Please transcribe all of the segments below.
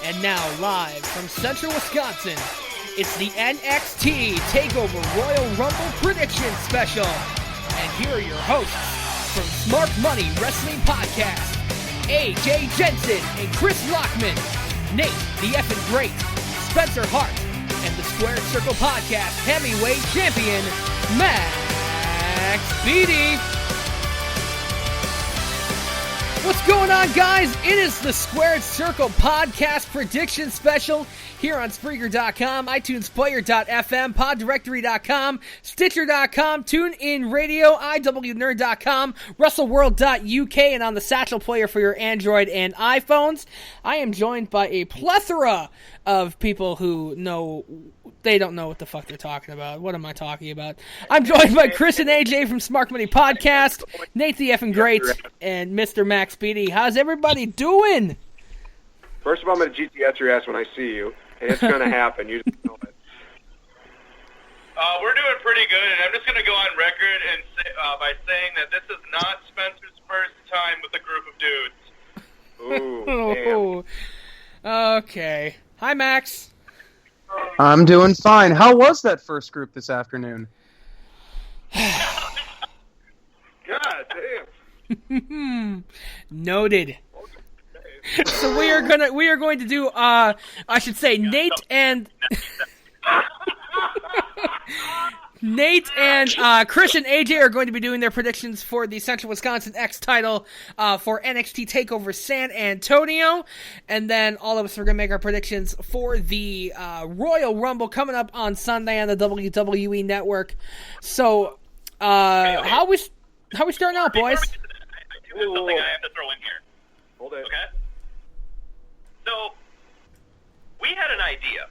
And now, live from Central Wisconsin, it's the NXT Takeover Royal Rumble Prediction Special. And here are your hosts from Smart Money Wrestling Podcast, AJ Jensen and Chris Lockman, Nate the Effin' Great, Spencer Hart, and the Squared Circle Podcast Heavyweight Champion, Max Beatty. What's going on, guys? It is the Squared Circle Podcast Prediction Special here on Spreaker.com, iTunesPlayer.fm, PodDirectory.com, Stitcher.com, TuneIn Radio, IWNerd.com, WrestleWorld.uk, and on the Satchel Player for your Android and iPhones. I am joined by a plethora of people who they don't know what the fuck they're talking about. What am I talking about? I'm joined by Chris and AJ from Smart Money Podcast, Nate the Effin' Great, and Mr. Max Beatty. How's everybody doing? First of all, I'm going to GTS your ass when I see you, and it's going to happen. You just know it. We're doing pretty good, and I'm just going to go on record and say, by saying that this is not Spencer's first time with a group of dudes. Ooh, damn. Okay. Hi, Max. I'm doing fine. How was that first group this afternoon? God damn. Noted. So we are going to do I should say Nate and Chris and AJ are going to be doing their predictions for the Central Wisconsin X title for NXT Takeover San Antonio, and then all of us are going to make our predictions for the Royal Rumble coming up on Sunday on the WWE Network. So how we starting out, boys? There's something I have to throw in here. Hold it. Okay? So, we had an idea.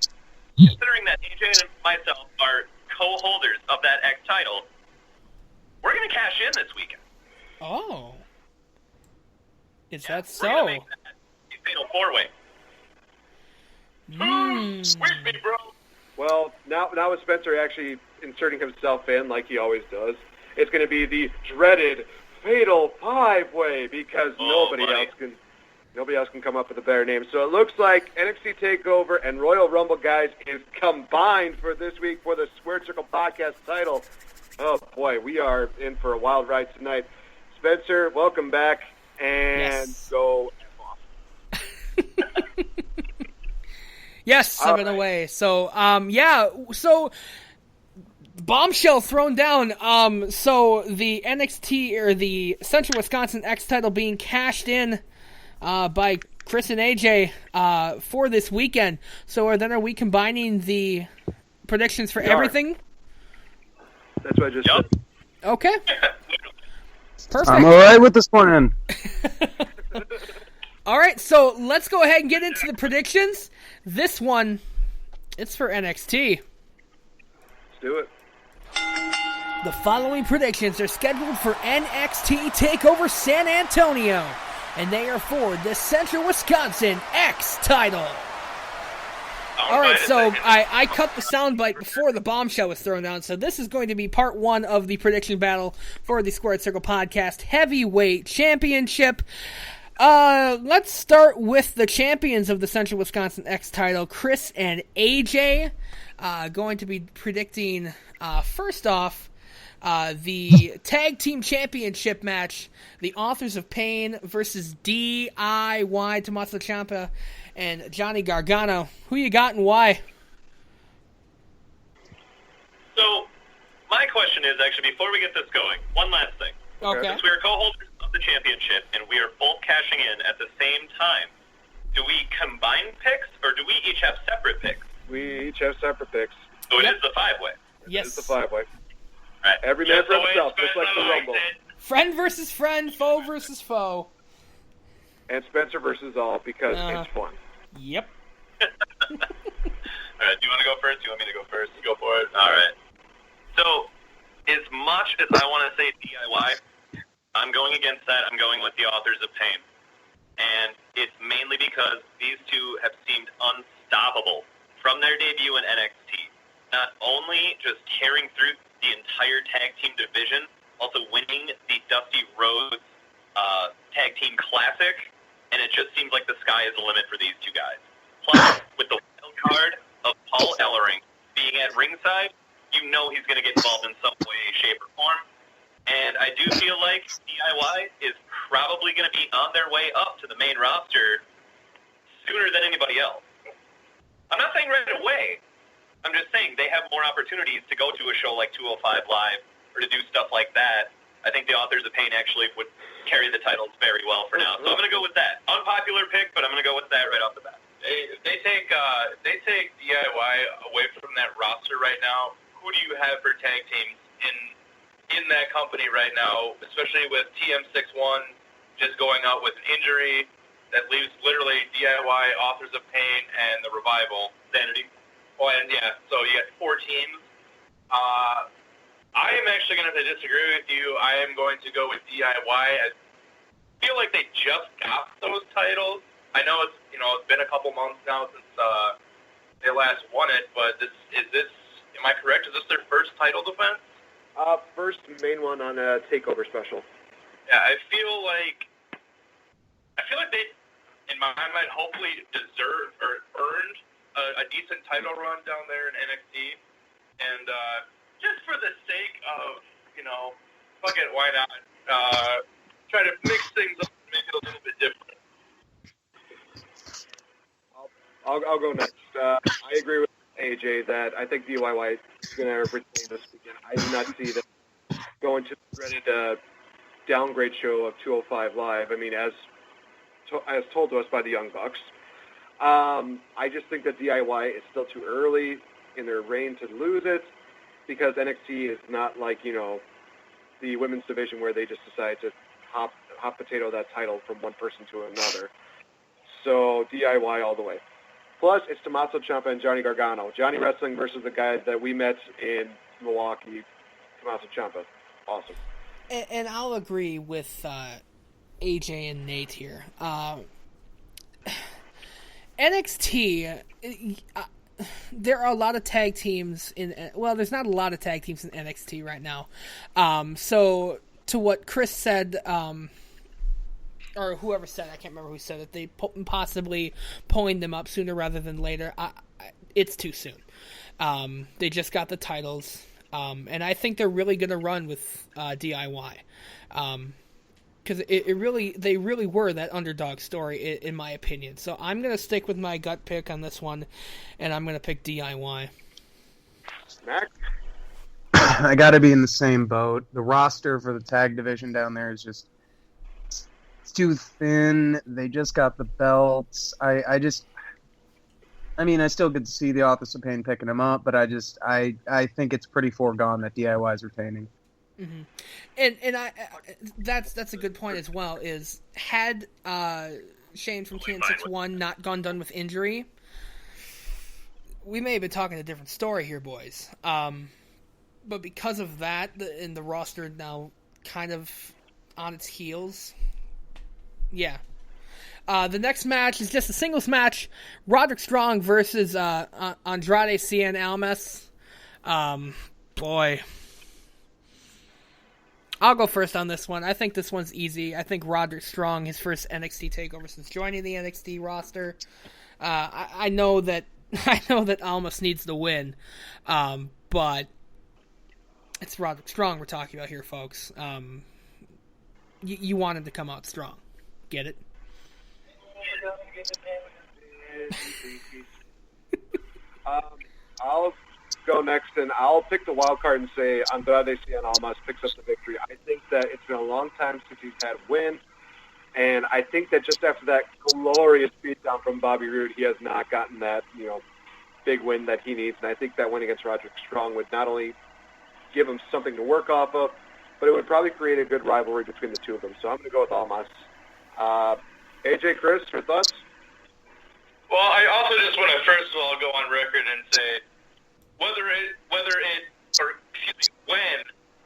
Considering that AJ and myself are co-holders of that X title, we're going to cash in this weekend. Oh. Is that We're going so? to make that a fatal four-way. With me, bro. Well, now with Spencer actually inserting himself in like he always does, it's going to be the dreaded Fatal Five-Way because nobody else can come up with a better name. So it looks like NXT TakeOver and Royal Rumble, guys, is combined for this week for the Squared Circle Podcast title. Oh, boy, we are in for a wild ride tonight. Spencer, welcome back, and go off. Yes, 7 away. So, so bombshell thrown down. So the NXT or the Central Wisconsin X title being cashed in by Chris and AJ for this weekend. So are we combining the predictions for everything? That's what I just said. Okay. Perfect. I'm alright with this one. All right, so let's go ahead and get into the predictions. This one, it's for NXT. Let's do it. The following predictions are scheduled for NXT TakeOver San Antonio, and they are for the Central Wisconsin X title. All right, so I cut the soundbite before the bombshell was thrown down, so this is going to be part one of the prediction battle for the Squared Circle Podcast Heavyweight Championship. Let's start with the champions of the Central Wisconsin X title, Chris and AJ. Going to be predicting, first off, the Tag Team Championship match, the Authors of Pain versus DIY, Tommaso Ciampa and Johnny Gargano. Who you got and why? So, my question is, actually, before we get this going, one last thing. Okay. Since we are co-holders of the championship and we are both cashing in at the same time, do we combine picks or do we each have separate picks? We each have separate picks. So it is the five-way. Yes. It's the Five-Way. Right. Every man for himself, just like the Rumble. Friend versus friend, foe versus foe. And Spencer versus all because it's fun. Yep. All right, do you want to go first? Do you want me to go first? Go for it. All right. So, as much as I want to say DIY, I'm going against that. I'm going with the Authors of Pain. And it's mainly because these two have seemed unstoppable from their debut in NXT. Not only just carrying through the entire tag team division, also winning the Dusty Rhodes Tag Team Classic, and it just seems like the sky is the limit for these two guys. Plus, with the wild card of Paul Ellering being at ringside, you know he's going to get involved in some way, shape, or form. And I do feel like DIY is probably going to be on their way up to the main roster sooner than anybody else. I'm not saying right away. I'm just saying they have more opportunities to go to a show like 205 Live or to do stuff like that. I think the Authors of Pain actually would carry the titles very well for now. So I'm going to go with that. Unpopular pick, but I'm going to go with that right off the bat. They take DIY away from that roster right now. Who do you have for tag teams in that company right now, especially with TM61 just going out with an injury that leaves literally DIY, Authors of Pain, and the Revival. Sanity. Oh, and yeah, so you got 4 teams. I am actually going to disagree with you. I am going to go with DIY. I feel like they just got those titles. I know it's been a couple months now since they last won it, but am I correct? Is this their first title defense? First main one on a Takeover special. Yeah, I feel like they, in my mind, hopefully deserved or earned a decent title run down there in NXT, and just for the sake of fuck it, why not try to mix things up and make it a little bit different. I'll go next. I agree with AJ that I think DIY is going to retain this weekend. I do not see them going to the dreaded downgrade show of 205 Live. I mean, as told to us by the Young Bucks. I just think that DIY is still too early in their reign to lose it because NXT is not like, the women's division where they just decide to hot potato that title from one person to another. So DIY all the way. Plus, it's Tommaso Ciampa and Johnny Gargano. Johnny Wrestling versus the guy that we met in Milwaukee, Tommaso Ciampa. Awesome. And I'll agree with AJ and Nate here. NXT, there are a lot of tag teams there's not a lot of tag teams in NXT right now. So to what Chris said, or whoever said, I can't remember who said it, they possibly pulling them up sooner rather than later. It's too soon. They just got the titles, and I think they're really going to run with DIY. Because they really were that underdog story, in my opinion. So I'm going to stick with my gut pick on this one, and I'm going to pick DIY. Mac? I got to be in the same boat. The roster for the tag division down there is just it's too thin. They just got the belts. I still get to see the Authors of Pain picking them up, but I think it's pretty foregone that DIY is retaining. Mm-hmm. And that's a good point as well. Is had Shane from TN61 not gone down with injury, we may have been talking a different story here, boys. But because of that, and the roster now kind of on its heels, yeah. The next match is just a singles match: Roderick Strong versus Andrade Cien Almas. Boy. I'll go first on this one. I think this one's easy. I think Roderick Strong, his first NXT takeover since joining the NXT roster. I know that Almas needs the win, but it's Roderick Strong we're talking about here, folks. You want him to come out strong. Get it? I'll go next, and I'll pick the wild card and say Andrade Cien Almas picks up the victory. I think that it's been a long time since he's had a win, and I think that just after that glorious beatdown from Bobby Roode, he has not gotten that big win that he needs, and I think that win against Roderick Strong would not only give him something to work off of, but it would probably create a good rivalry between the two of them. So I'm going to go with Almas. AJ, Chris, your thoughts? Well, I also just want to first of all go on record and say when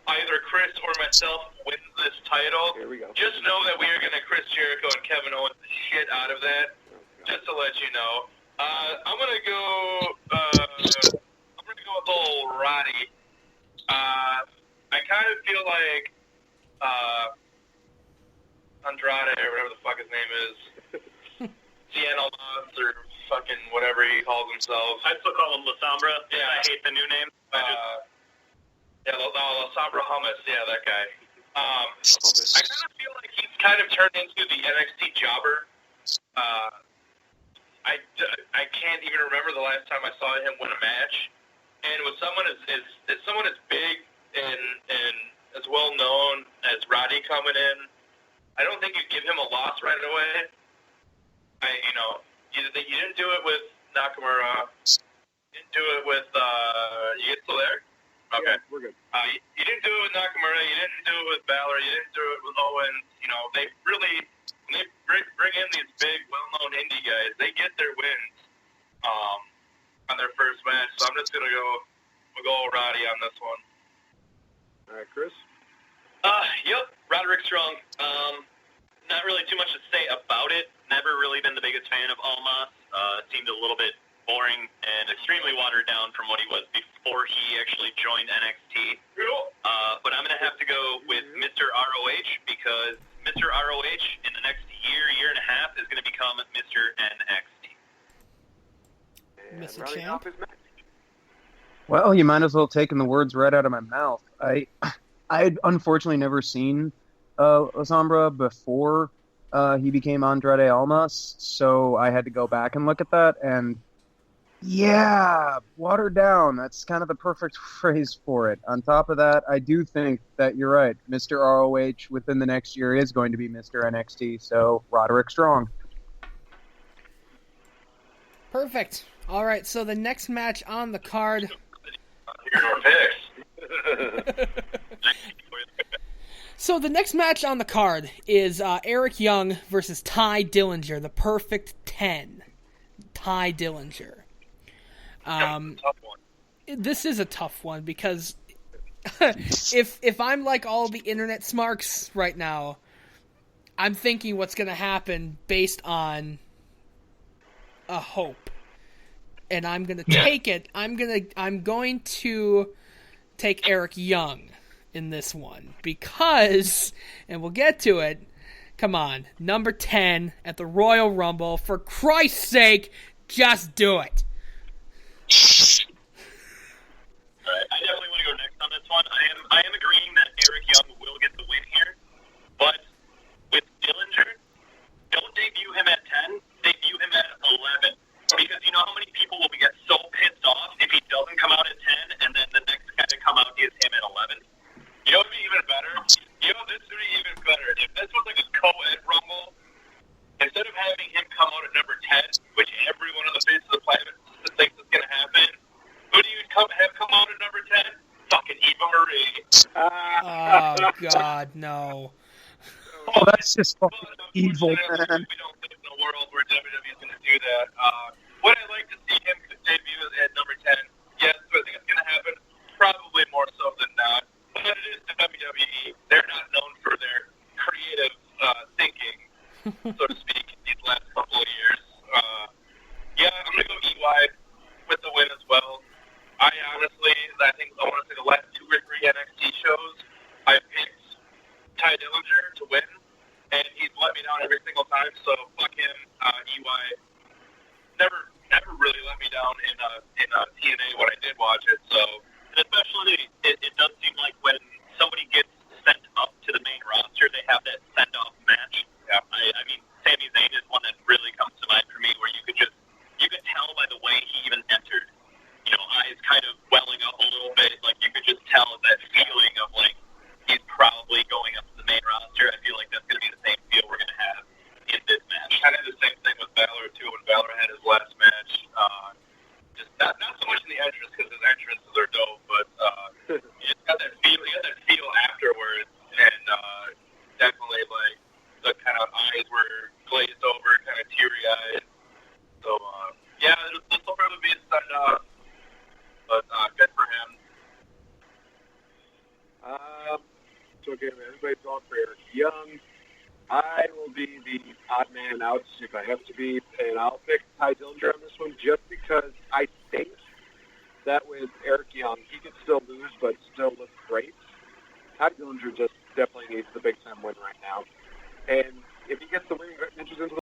either Chris or myself wins this title, Here we go. just know that we are going to Chris Jericho and Kevin Owens the shit out of that. Just to let you know, I'm gonna go with old Roddy. I kind of feel like Andrade or whatever the fuck his name is, Cien Almas or fucking themselves. I still call him La Sombra. Yeah. I hate the new name. La Sombra Hummus. Yeah, that guy. I kind of feel like he's kind of turned into the NXT jobber. I can't even remember the last time I saw him win a match. And with someone as big and as well known as Roddy coming in, I don't think you give him a loss right away. You didn't do it with Nakamura. You didn't do it with you get still there? Okay, Yeah, we're good. You didn't do it with Nakamura. You didn't do it with Balor. You didn't do it with Owens. They really, when they bring in these big, well-known indie guys, they get their wins on their first match. So I'm just gonna we'll go Roddy on this one. All right, Chris? Yep, Roderick Strong. Not really too much to say about it. Never really been the biggest fan of Almas. Seemed a little bit boring and extremely watered down from what he was before he actually joined NXT. But I'm going to have to go with Mr. ROH because Mr. ROH in the next year and a half is going to become Mr. NXT. And Mr. rounding Champ? off his match. Well, you might as well have taken the words right out of my mouth. I'd unfortunately never seen La Sombra before he became Andrade Almas, so I had to go back and look at that, and yeah, watered down. That's kind of the perfect phrase for it. On top of that, I do think that you're right. Mr. ROH within the next year is going to be Mr. NXT, so Roderick Strong. Perfect. All right, so the next match on the card. Your picks. So the next match on the card is Eric Young versus Ty Dillinger, the Perfect 10. Ty Dillinger. Tough one. This is a tough one because if I'm like all the internet smarks right now, I'm thinking what's going to happen based on a hope. And I'm going to take it. I'm going to take Eric Young in this one because, and we'll get to it, come on, number 10 at the Royal Rumble, for Christ's sake, just do it. I definitely want to go next on this one. I am agreeing that Eric Young will get the win here, but with Dillinger, don't debut him at 10, debut him at 11, because you know how many people will get so pissed off if he doesn't come out at 10, and then the next guy to come out is him at 11. You know what would be even better? This would be even better. If this was like a co-ed Rumble, instead of having him come out at number 10, which everyone on the face of the planet thinks is going to happen, who do you have come out at number 10? Fucking Eva Marie. Oh, God, no. Oh, that's just fucking evil, man. We don't live in a world where WWE is going to do that. Would I like to see him debut at number 10? Yes, but I think it's going to happen probably more so than not. But it is the WWE. They're not known for their creative thinking, so to speak, these last couple of years. I'm going to go EY with the win as well. I think I want to say the last 2 or 3 NXT shows, I picked Ty Dillinger to win, and he's let me down every single time, so fuck him. EY never really let me down in TNA when I did watch it, so. And especially, it does seem like when somebody gets sent up to the main roster, they have that send-off match. Yeah. I mean, Sami Zayn is one that really comes to mind for me, where you could tell by the way he even entered, eyes kind of welling up a little bit, like you could just tell that feeling of like he's probably going up to the main roster. I feel like that's going to be the same feel we're going to have in this match. Kind of the same thing with Balor too. When Balor had his last match, just not so much in the entrance because his entrances are dope, but you just got that feel. You got that feel afterwards, and definitely like the kind of eyes were glazed over, kind of teary eyed. So this will probably be a send off, but good for him. So again, everybody's going for Eric Young. I will be the odd man out if I have to be, and I'll pick Ty Dillinger on this one just because I think that with Eric Young, he could still lose but still look great. Ty Dillinger just definitely needs the big-time win right now. And if he gets the win, enters into the